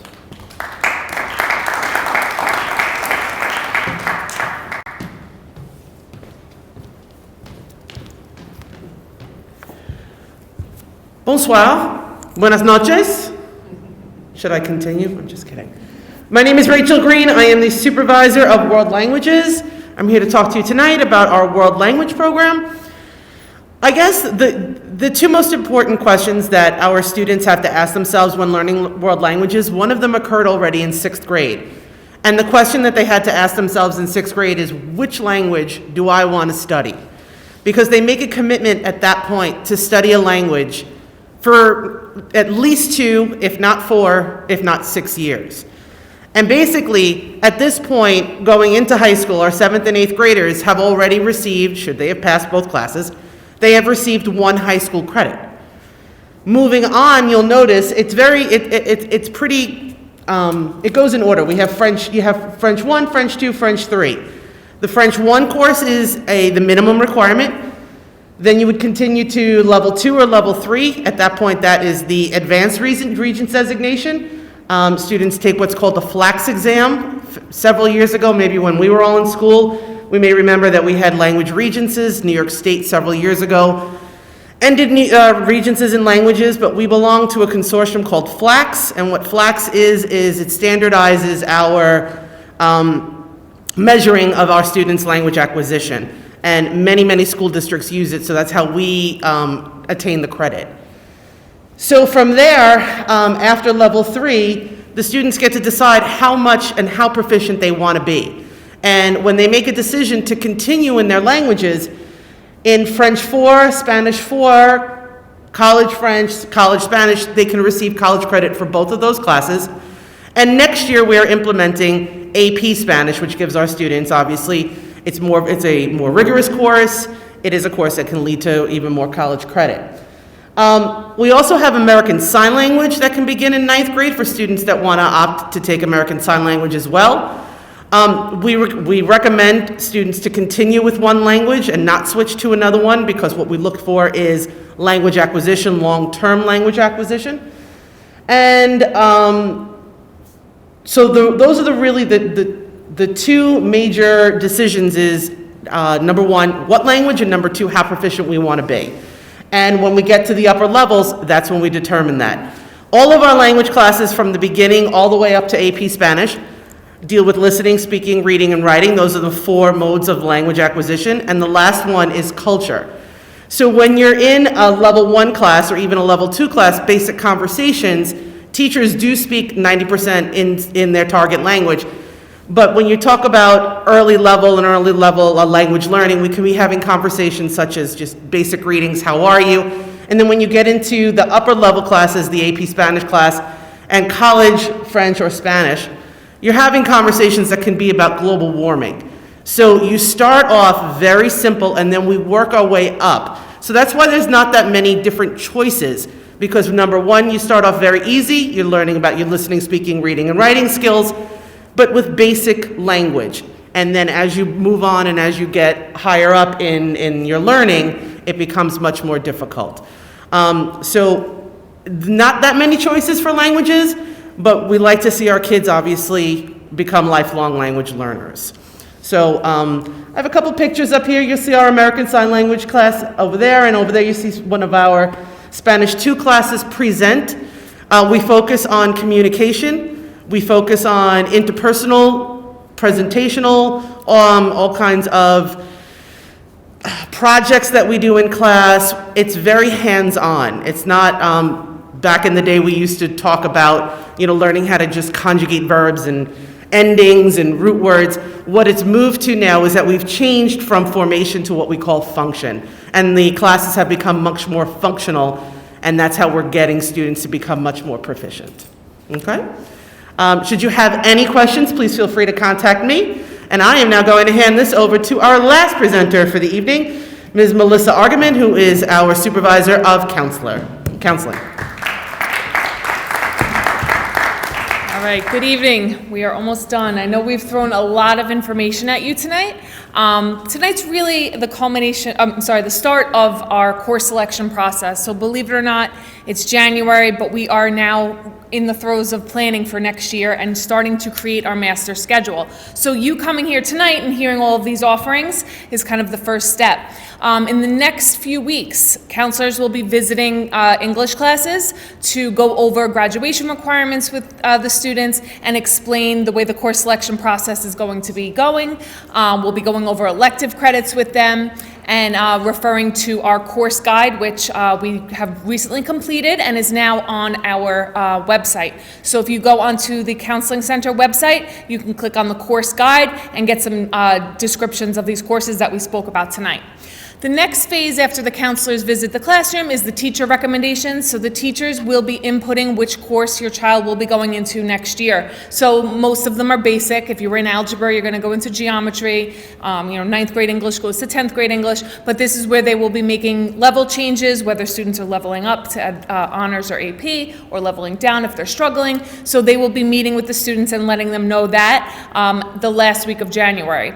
[SPEAKER 10] Bonsoir. Buenas noches. Should I continue? I'm just kidding. My name is Rachel Green. I am the supervisor of world languages. I'm here to talk to you tonight about our world language program. I guess the 2 most important questions that our students have to ask themselves when learning world languages, one of them occurred already in 6th grade. And the question that they had to ask themselves in 6th grade is, which language do I want to study? Because they make a commitment at that point to study a language for at least 2, if not 4, if not 6 years. And basically, at this point, going into high school, our 7th and 8th graders have already received, should they have passed both classes, they have received 1 high school credit. Moving on, you'll notice it's pretty, it goes in order. You have French 1, French 2, French 3. The French 1 course is the minimum requirement. Then you would continue to level 2 or level 3. At that point, that is the advanced Regents designation. Students take what's called the FLAX exam. Several years ago, maybe when we were all in school, we may remember that we had language regencies. New York State several years ago ended regencies in languages, but we belong to a consortium called FLAX. And what FLAX is it standardizes our measuring of our students' language acquisition. And many school districts use it, so that's how we attain the credit. So from there, after level 3, the students get to decide how much and how proficient they want to be. And when they make a decision to continue in their languages, in French 4, Spanish 4, college French, college Spanish, they can receive college credit for both of those classes. And next year, we're implementing AP Spanish, which gives our students, obviously, it's a more rigorous course. It is a course that can lead to even more college credit. We also have American Sign Language that can begin in 9th grade for students that want to opt to take American Sign Language as well. We recommend students to continue with one language and not switch to another one, because what we look for is language acquisition, long-term language acquisition. And those are really the 2 major decisions is, number 1, what language, and number 2, how proficient we want to be. And when we get to the upper levels, that's when we determine that. All of our language classes from the beginning all the way up to AP Spanish deal with listening, speaking, reading, and writing. Those are the 4 modes of language acquisition. And the last one is culture. So when you're in a level 1 class or even a level 2 class, basic conversations, teachers do speak 90% in their target language. But when you talk about early level language learning, we can be having conversations such as just basic readings, how are you? And then when you get into the upper level classes, the AP Spanish class, and college French or Spanish, you're having conversations that can be about global warming. So you start off very simple and then we work our way up. So that's why there's not that many different choices, because number one, you start off very easy, you're learning about your listening, speaking, reading, and writing skills, but with basic language. And then as you move on and as you get higher up in your learning, it becomes much more difficult. So not that many choices for languages, but we like to see our kids obviously become lifelong language learners. So I have a couple pictures up here. You'll see our American Sign Language class over there, and over there you see one of our Spanish 2 classes present. We focus on communication. We focus on interpersonal, presentational, all kinds of projects that we do in class. It's very hands-on. It's not, back in the day we used to talk about, learning how to just conjugate verbs and endings and root words. What it's moved to now is that we've changed from formation to what we call function. And the classes have become much more functional, and that's how we're getting students to become much more proficient. Okay? Should you have any questions, please feel free to contact me. And I am now going to hand this over to our last presenter for the evening, Ms. Melissa Argaman, who is our supervisor of counseling.
[SPEAKER 11] All right, good evening. We are almost done. I know we've thrown a lot of information at you tonight. Tonight's really the start of our course selection process. So believe it or not, it's January, but we are now in the throes of planning for next year and starting to create our master schedule. So you coming here tonight and hearing all of these offerings is kind of the first step. In the next few weeks, counselors will be visiting English classes to go over graduation requirements with the students and explain the way the course selection process is going to be going. We'll be going over elective credits with them and referring to our course guide, which we have recently completed and is now on our website. So if you go onto the Counseling Center website, you can click on the course guide and get some descriptions of these courses that we spoke about tonight. The next phase after the counselors visit the classroom is the teacher recommendations. So the teachers will be inputting which course your child will be going into next year. So most of them are basic. If you were in algebra, you're going to go into geometry. 9th grade English goes to 10th grade English. But this is where they will be making level changes, whether students are leveling up to honors or AP, or leveling down if they're struggling. So they will be meeting with the students and letting them know that the last week of January.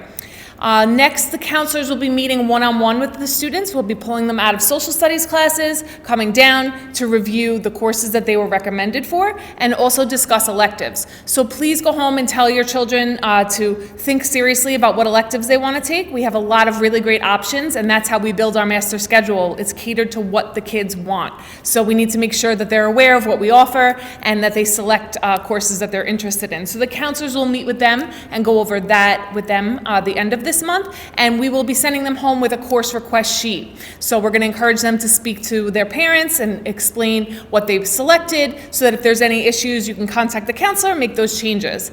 [SPEAKER 11] Next, the counselors will be meeting one-on-one with the students. We'll be pulling them out of social studies classes, coming down to review the courses that they were recommended for, and also discuss electives. So please go home and tell your children to think seriously about what electives they want to take. We have a lot of really great options, and that's how we build our master schedule. It's catered to what the kids want. So we need to make sure that they're aware of what we offer and that they select courses that they're interested in. So the counselors will meet with them and go over that with them the end of this month, and we will be sending them home with a course request sheet. So we're going to encourage them to speak to their parents and explain what they've selected, so that if there's any issues, you can contact the counselor and make those changes.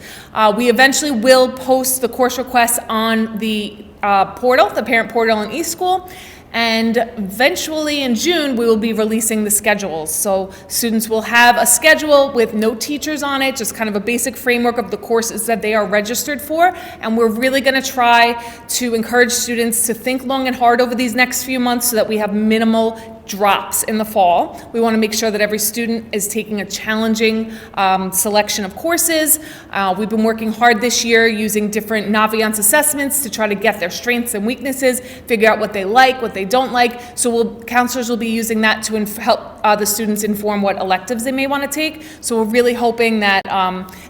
[SPEAKER 11] We eventually will post the course requests on the portal, the parent portal in eSchool. And eventually in June, we will be releasing the schedules. So students will have a schedule with no teachers on it, just kind of a basic framework of the courses that they are registered for. And we're really going to try to encourage students to think long and hard over these next few months so that we have minimal drops in the fall. We want to make sure that every student is taking a challenging selection of courses. We've been working hard this year using different Naviance assessments to try to get their strengths and weaknesses, figure out what they like, what they don't like. So counselors will be using that to help the students inform what electives they may want to take. So we're really hoping that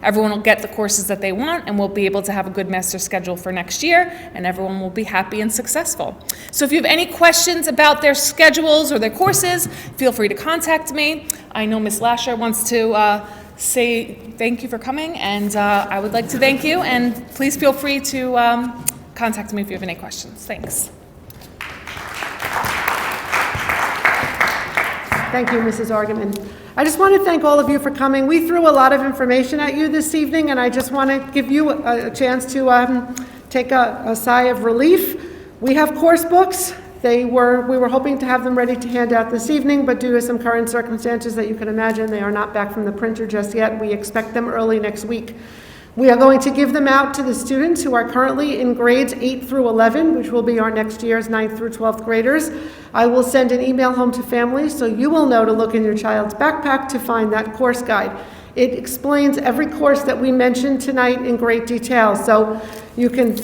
[SPEAKER 11] everyone will get the courses that they want, and we'll be able to have a good master schedule for next year, and everyone will be happy and successful. So if you have any questions about their schedules or their courses, feel free to contact me. I know Ms. Lasher wants to say thank you for coming, and I would like to thank you, and please feel free to contact me if you have any questions. Thanks.
[SPEAKER 1] Thank you, Mrs. Orgeman. I just want to thank all of you for coming. We threw a lot of information at you this evening, and I just want to give you a chance to take a sigh of relief. We have course books. We were hoping to have them ready to hand out this evening, but due to some current circumstances that you can imagine, they are not back from the printer just yet. We expect them early next week. We are going to give them out to the students who are currently in grades 8 through 11, which will be our next year's 9th through 12th graders. I will send an email home to families so you will know to look in your child's backpack to find that course guide. It explains every course that we mentioned tonight in great detail, so you can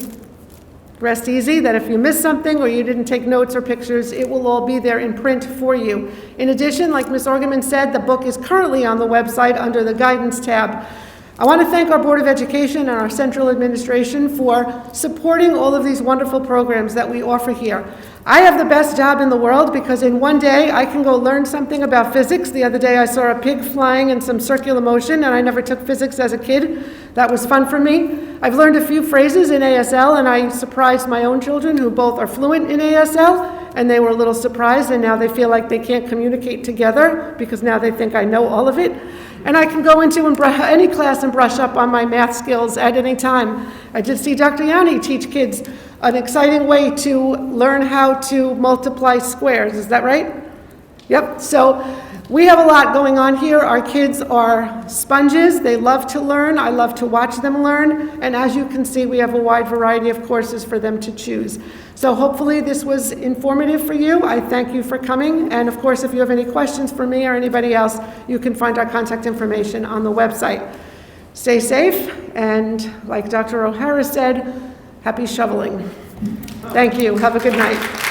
[SPEAKER 1] rest easy that if you missed something or you didn't take notes or pictures, it will all be there in print for you. In addition, like Ms. Orgeman said, the book is currently on the website under the Guidance tab. I want to thank our Board of Education and our central administration for supporting all of these wonderful programs that we offer here. I have the best job in the world because in one day I can go learn something about physics. The other day I saw a pig flying in some circular motion, and I never took physics as a kid. That was fun for me. I've learned a few phrases in ASL, and I surprised my own children who both are fluent in ASL, and they were a little surprised, and now they feel like they can't communicate together because now they think I know all of it. And I can go into any class and brush up on my math skills at any time. I did see Dr. Yanni teach kids an exciting way to learn how to multiply squares. Is that right? Yep. So we have a lot going on here. Our kids are sponges. They love to learn. I love to watch them learn. And as you can see, we have a wide variety of courses for them to choose. So hopefully this was informative for you. I thank you for coming. And of course, if you have any questions for me or anybody else, you can find our contact information on the website. Stay safe. And like Dr. O'Hara said, happy shoveling. Thank you. Have a good night.